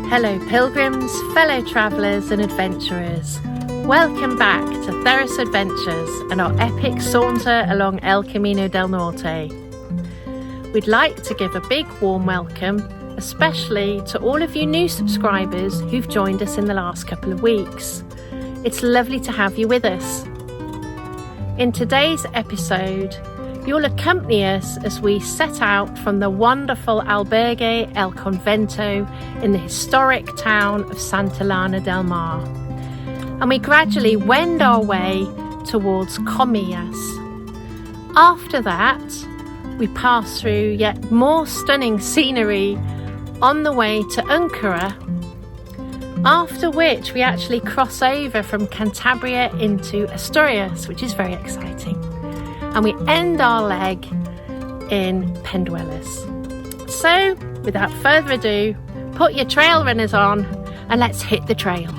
Hello pilgrims, fellow travellers and adventurers. Welcome back to Theros Adventures and our epic saunter along El Camino del Norte. We'd like to give a big warm welcome, especially to all of you new subscribers who've joined us in the last couple of weeks. It's lovely to have you with us. In today's episode, you'll accompany us as we set out from the wonderful Albergue El Convento in the historic town of Santillana del Mar. And we gradually wend our way towards Comillas. After that, we pass through yet more stunning scenery on the way to Unquera, after which we actually cross over from Cantabria into Asturias, which is very exciting. And we end our leg in Pendueles. So, without further ado, put your trail runners on and let's hit the trail.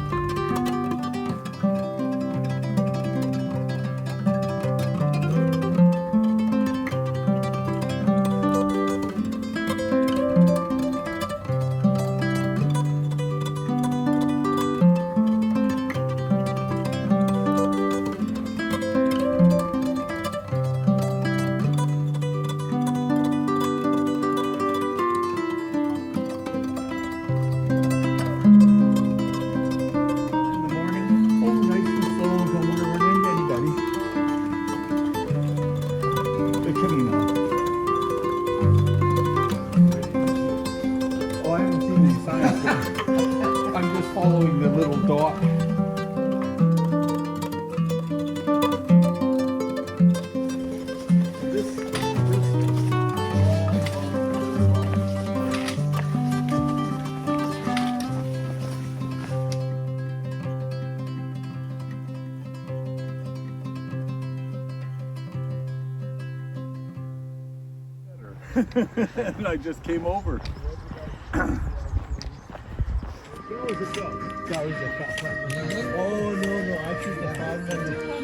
I'm just following the little dot. And I just came over. Oh no, I choose the 500.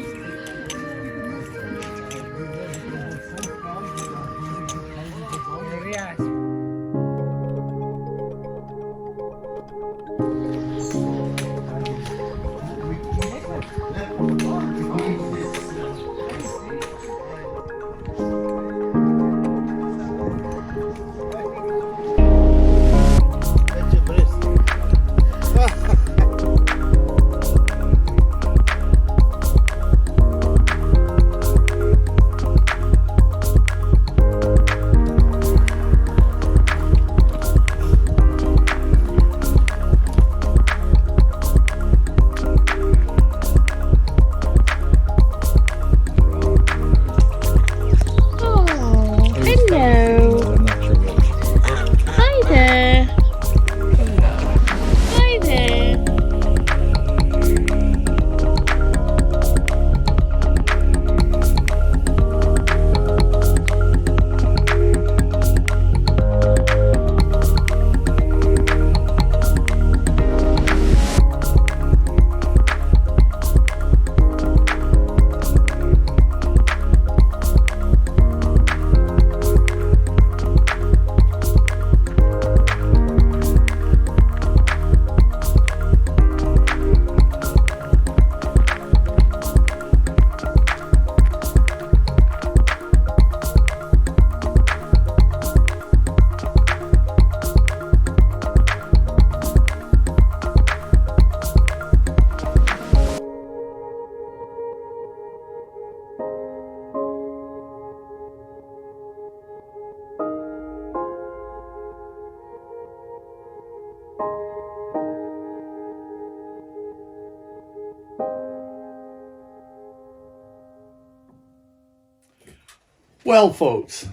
Well, folks,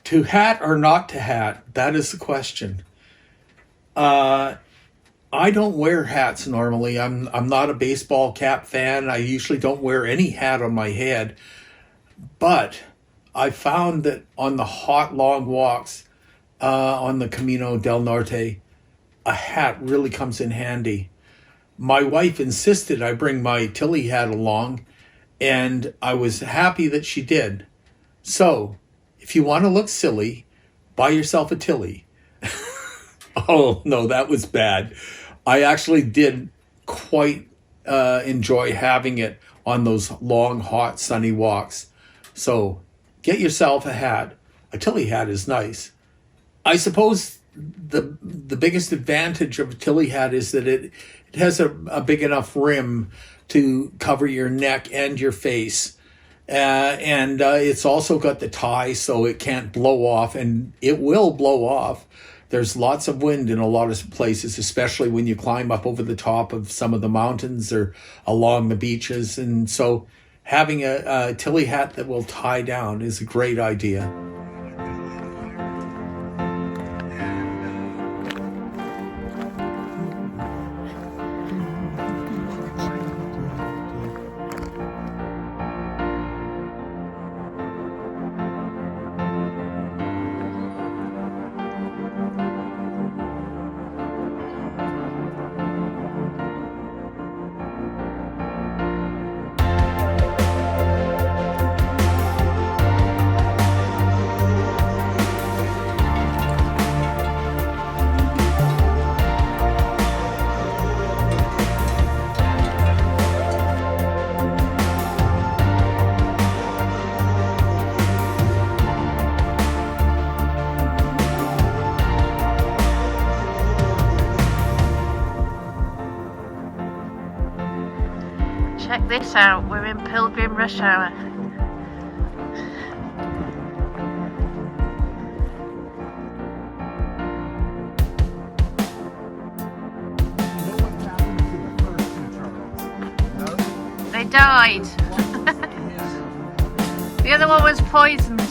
to hat or not to hat, that is the question. I don't wear hats normally. I'm not a baseball cap fan. I usually don't wear any hat on my head. But I found that on the hot, long walks on the Camino del Norte, a hat really comes in handy. My wife insisted I bring my Tilly hat along, and I was happy that she did. So, if you want to look silly, buy yourself a Tilly. Oh, no, that was bad. I actually did quite enjoy having it on those long, hot, sunny walks. So get yourself a hat. A Tilly hat is nice. I suppose the biggest advantage of a Tilly hat is that it has a big enough rim to cover your neck and your face. And it's also got the tie so it can't blow off, and it will blow off. There's lots of wind in a lot of places, especially when you climb up over the top of some of the mountains or along the beaches. And so having a Tilly hat that will tie down is a great idea. Check this out, we're in pilgrim rush hour. They died. The other one was poisoned.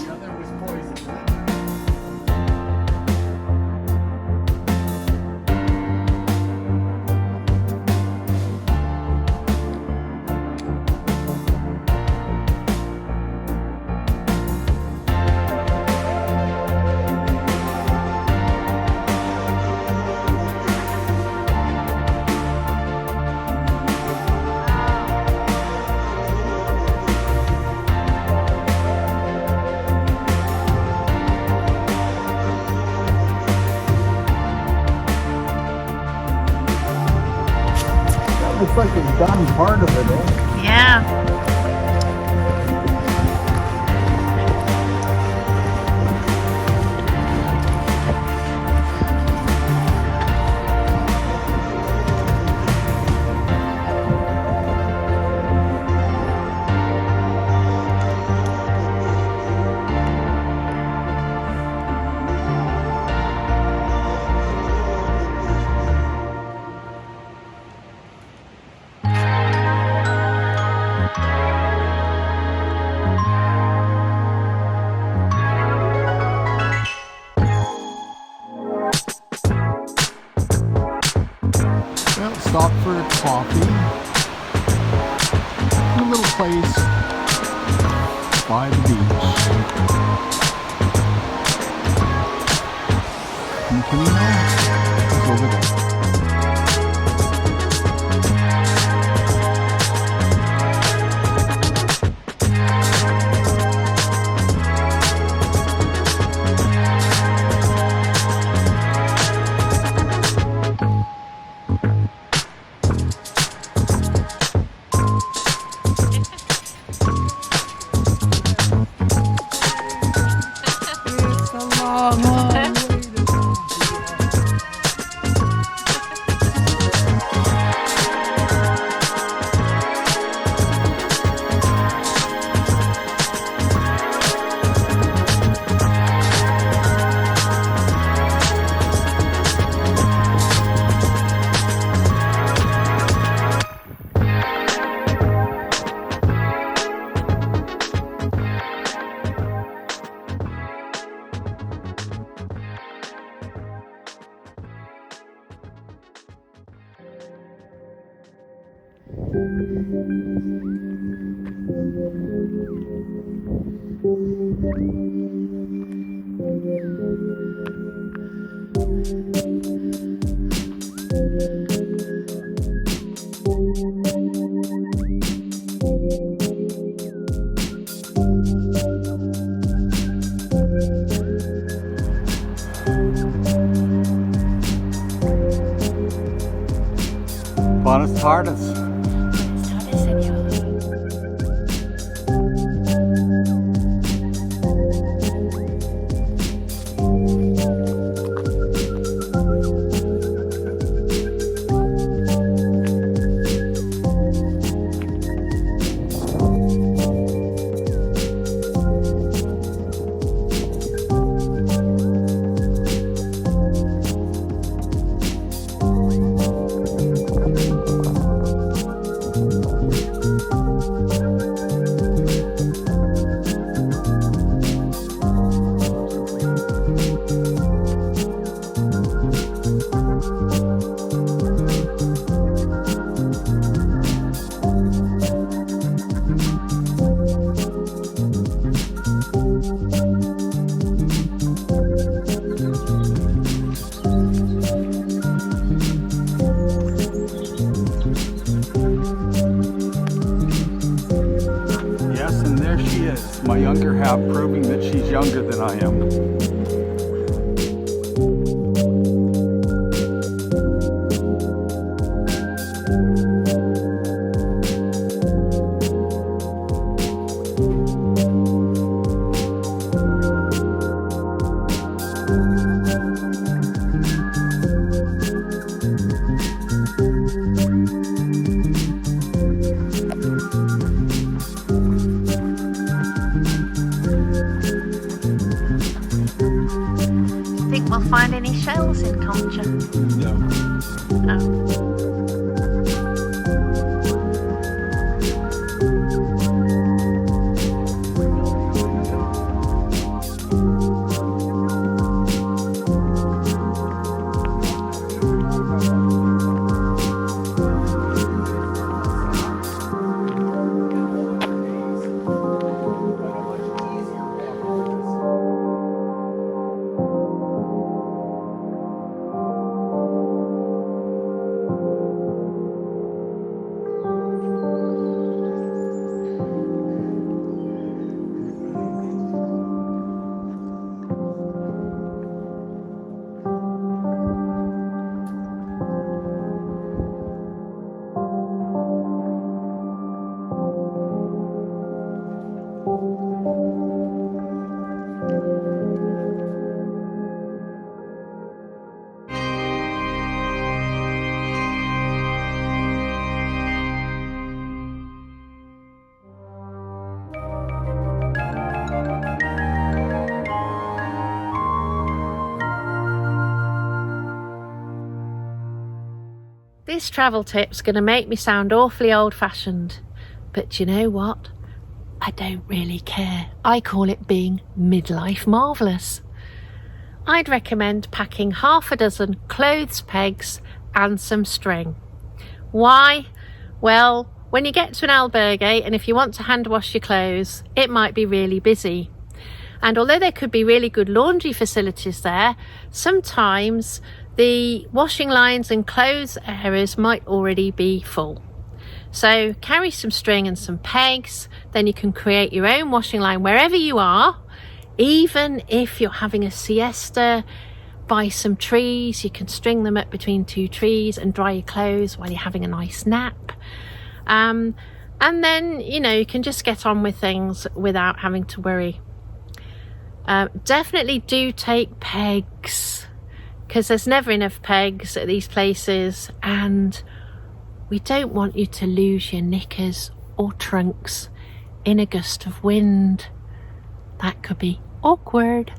Looks like it's done part of it, eh? Yeah. Stop for coffee in a little place by the beach. And the Camino is over there. Buenas tardes. My younger half proving that she's younger than I am. Find any shells in Concha? No. No. This travel tip's going to make me sound awfully old-fashioned, but you know what? I don't really care. I call it being midlife marvellous. I'd recommend packing half a dozen clothes pegs and some string. Why? Well, when you get to an albergue and if you want to hand wash your clothes, it might be really busy. And although there could be really good laundry facilities there, sometimes the washing lines and clothes areas might already be full. So carry some string and some pegs, then you can create your own washing line wherever you are. Even if you're having a siesta by some trees, you can string them up between two trees and dry your clothes while you're having a nice nap. And then, you know, you can just get on with things without having to worry. Definitely do take pegs, because there's never enough pegs at these places, and we don't want you to lose your knickers or trunks in a gust of wind. That could be awkward.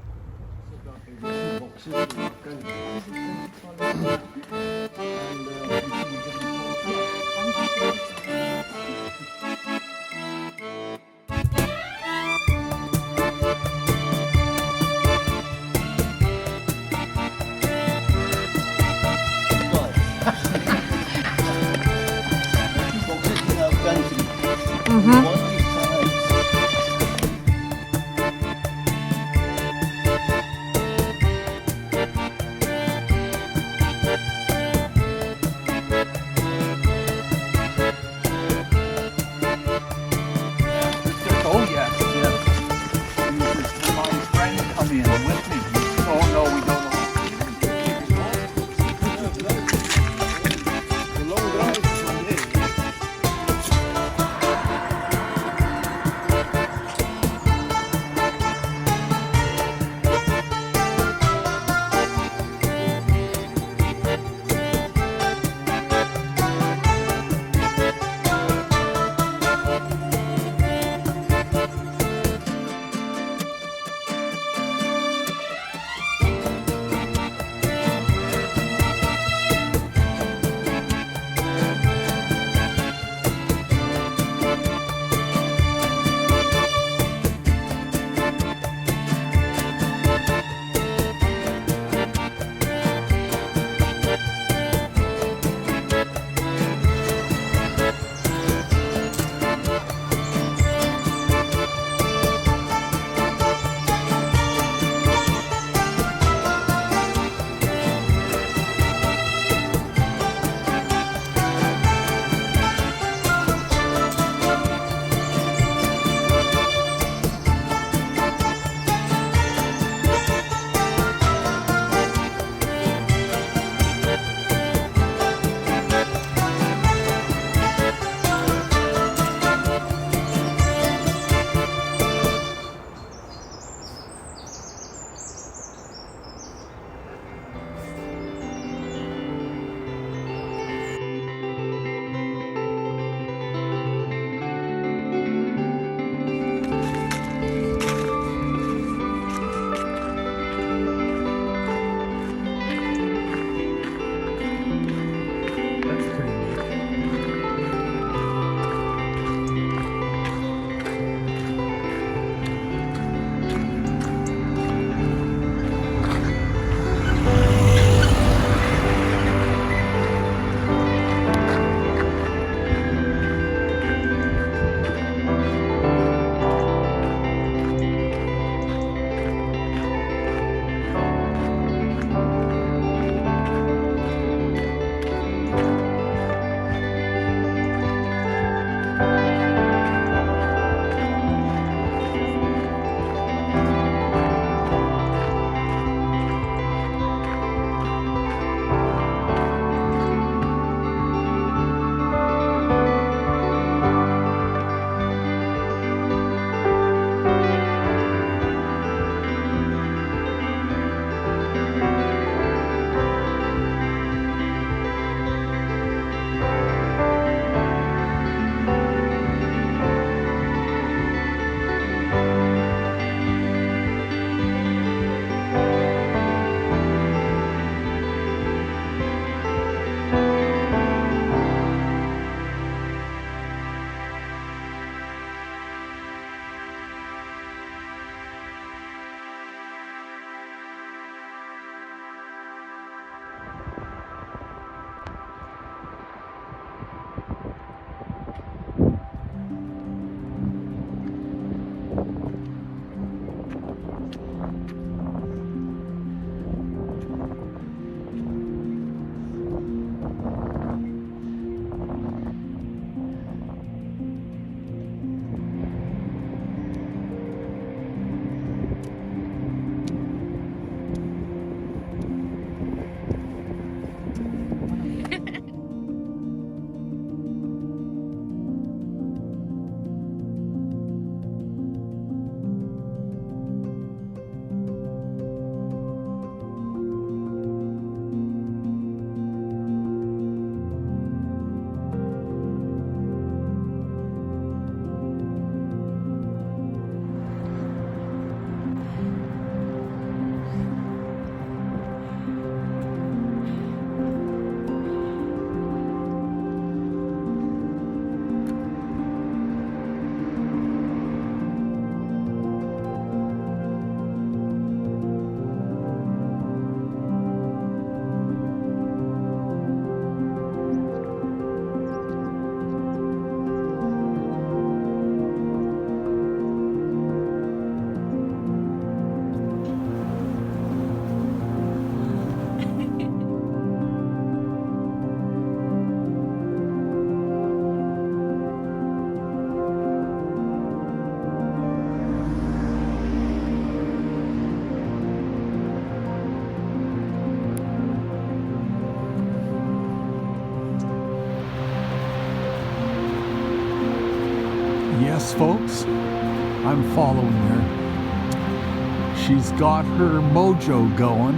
folks. I'm following her. She's got her mojo going.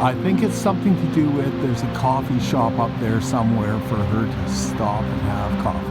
I think it's something to do with there's a coffee shop up there somewhere for her to stop and have coffee.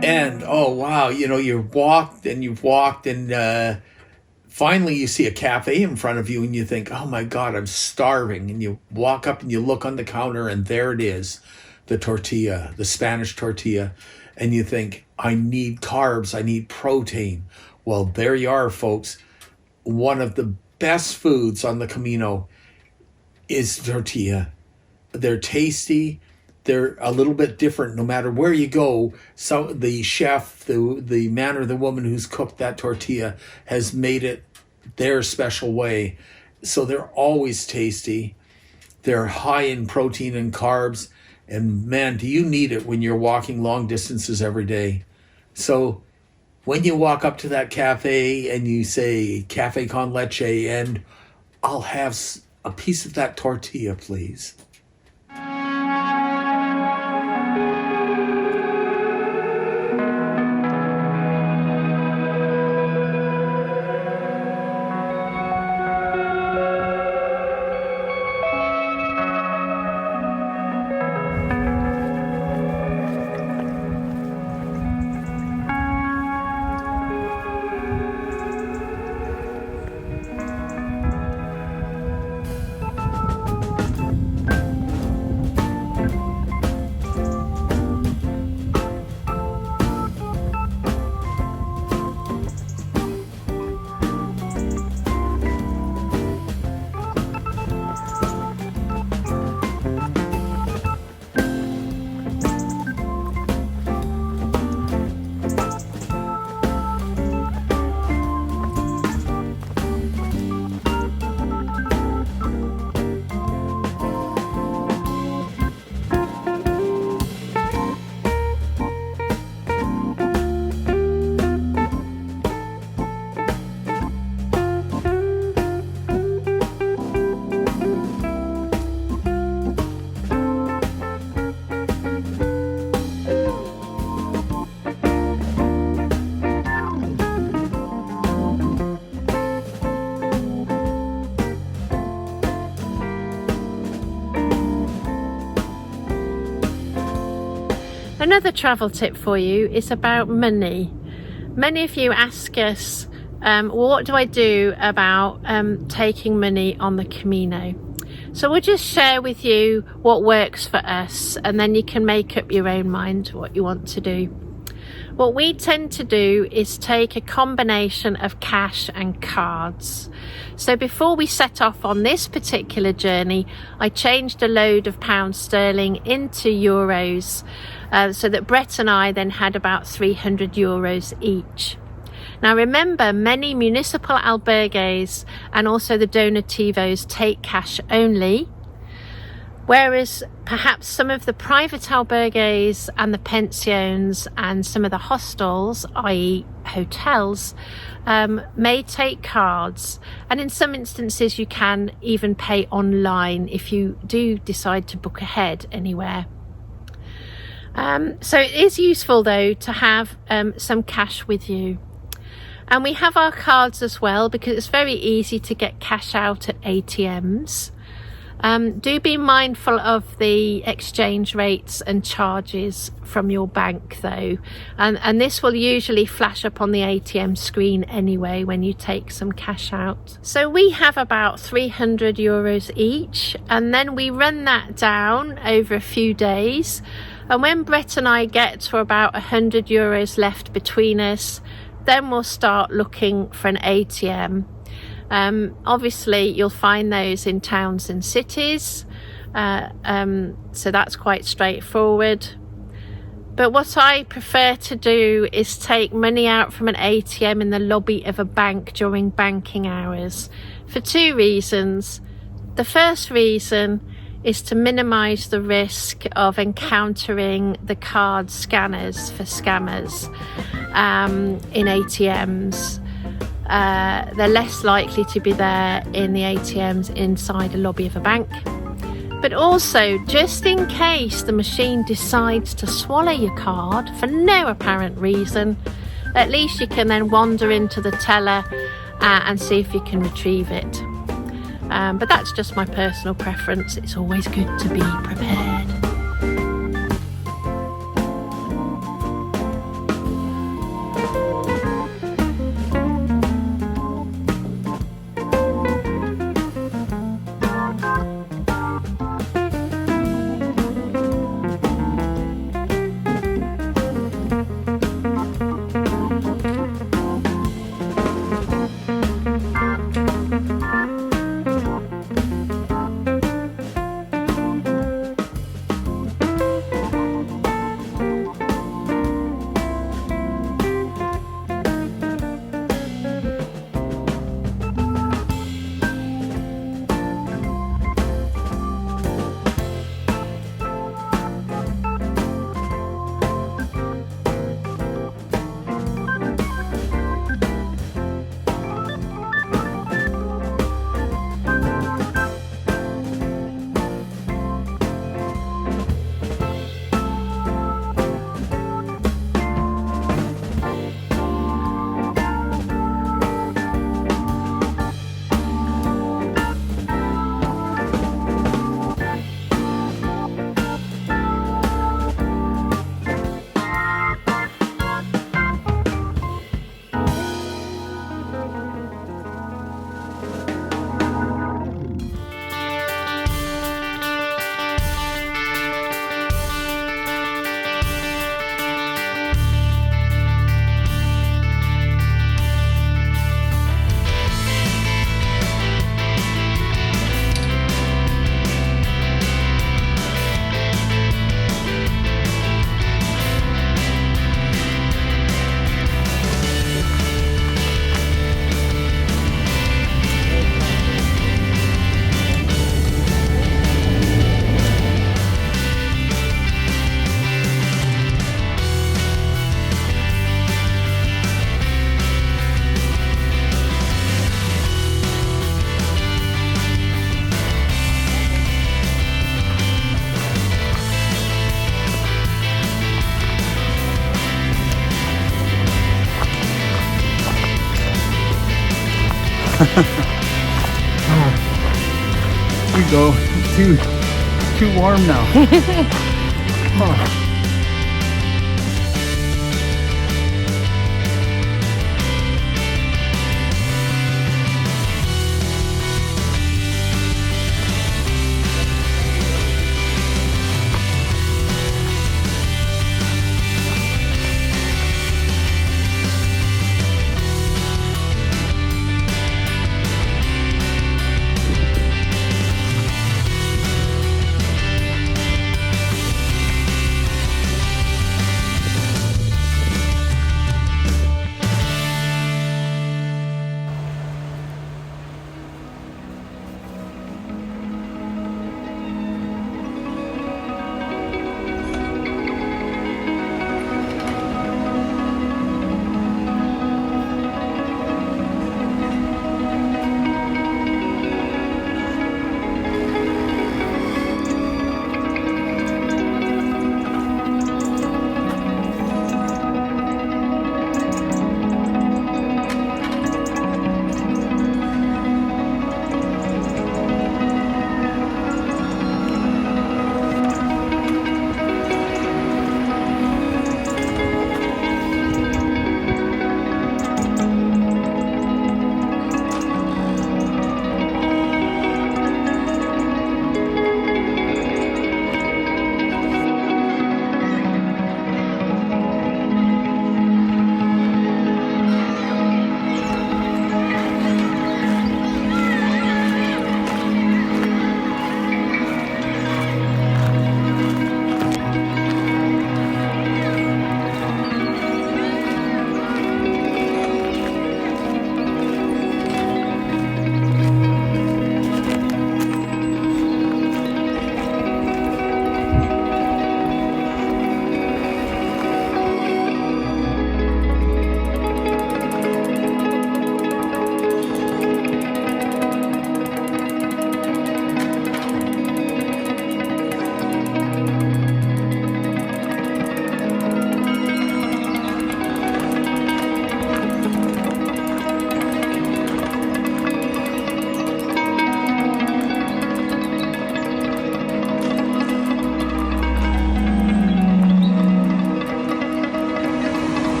And oh wow, you've walked and finally you see a cafe in front of you and you think, oh my God, I'm starving. And you walk up and you look on the counter and there it is, the tortilla, the Spanish tortilla. And you think, I need carbs, I need protein. Well, there you are, folks. One of the best foods on the Camino is tortilla. They're tasty. They're a little bit different no matter where you go. So the chef, the man or the woman who's cooked that tortilla has made it their special way. So they're always tasty. They're high in protein and carbs. And man, do you need it when you're walking long distances every day. So when you walk up to that cafe and you say, cafe con leche, and I'll have a piece of that tortilla, please. another travel tip for you is about money. Many of you ask us, what do I do about taking money on the Camino? So we'll just share with you what works for us, and then you can make up your own mind what you want to do. What we tend to do is take a combination of cash and cards. So before we set off on this particular journey, I changed a load of pounds sterling into euros, so that Brett and I then had about 300 euros each. Now remember, many municipal albergues and also the donativos take cash only, whereas perhaps some of the private albergues and the pensions and some of the hostels, i.e. hotels, may take cards, and in some instances you can even pay online if you do decide to book ahead anywhere. So it is useful though to have some cash with you. And we have our cards as well, because it's very easy to get cash out at ATMs. Do be mindful of the exchange rates and charges from your bank though, and this will usually flash up on the ATM screen anyway when you take some cash out. So we have about 300 euros each, and then we run that down over a few days, and when Brett and I get to about 100 euros left between us, then we'll start looking for an ATM. Obviously you'll find those in towns and cities, so that's quite straightforward. But what I prefer to do is take money out from an ATM in the lobby of a bank during banking hours, for two reasons. The first reason is to minimise the risk of encountering the card scanners for scammers in ATMs. They're less likely to be there in the ATMs inside a lobby of a bank. But also, just in case the machine decides to swallow your card for no apparent reason, at least you can then wander into the teller and see if you can retrieve it. But that's just my personal preference. It's always good to be prepared. We go. Too warm now.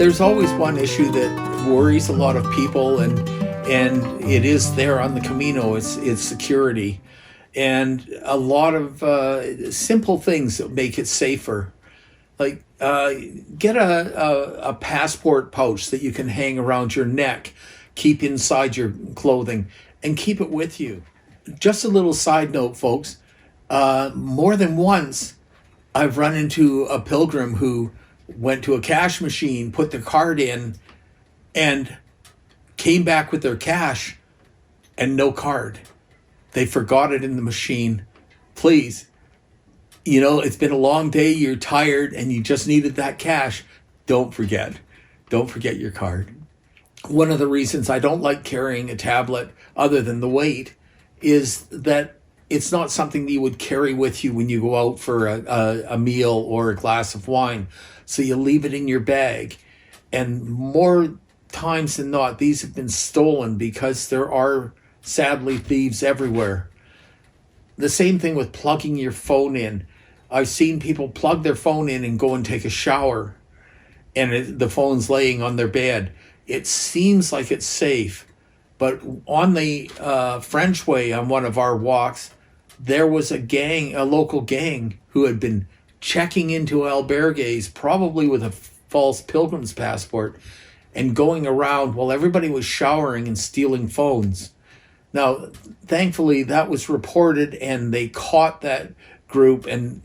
there's always one issue that worries a lot of people, and it is there on the Camino. It's security, and a lot of simple things that make it safer. Like get a passport pouch that you can hang around your neck, keep inside your clothing, and keep it with you. Just a little side note, folks. More than once, I've run into a pilgrim who went to a cash machine, put their card in, and came back with their cash and no card. They forgot it in the machine. Please, it's been a long day, you're tired, and you just needed that cash. Don't forget your card. One of the reasons I don't like carrying a tablet, other than the weight, is that it's not something that you would carry with you when you go out for a meal or a glass of wine. So you leave it in your bag. And more times than not, these have been stolen because there are, sadly, thieves everywhere. The same thing with plugging your phone in. I've seen people plug their phone in and go and take a shower, and the phone's laying on their bed. It seems like it's safe, but on the French Way, on one of our walks, there was a local gang, who had been checking into albergues, probably with a false pilgrim's passport, and going around while everybody was showering and stealing phones. Now, thankfully, that was reported, and they caught that group, and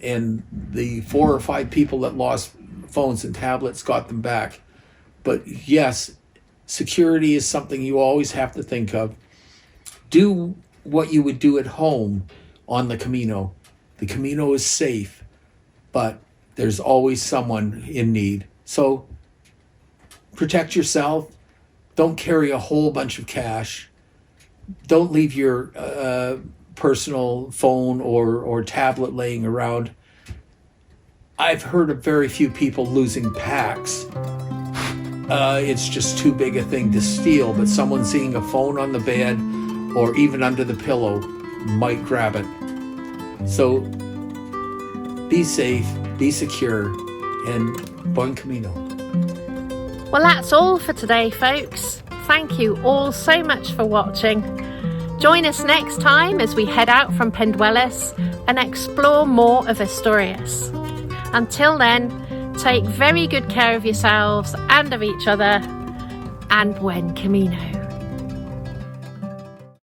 the 4 or 5 people that lost phones and tablets got them back. But yes, security is something you always have to think of. Do what you would do at home on the Camino. The Camino is safe, but there's always someone in need. So protect yourself. Don't carry a whole bunch of cash. Don't leave your personal phone or tablet laying around. I've heard of very few people losing packs. It's just too big a thing to steal, but someone seeing a phone on the bed or even under the pillow might grab it. So be safe, be secure, and buen camino. Well, that's all for today, folks. Thank you all so much for watching. Join us next time as we head out from Pendueles and explore more of Asturias. Until then, take very good care of yourselves and of each other, and buen camino.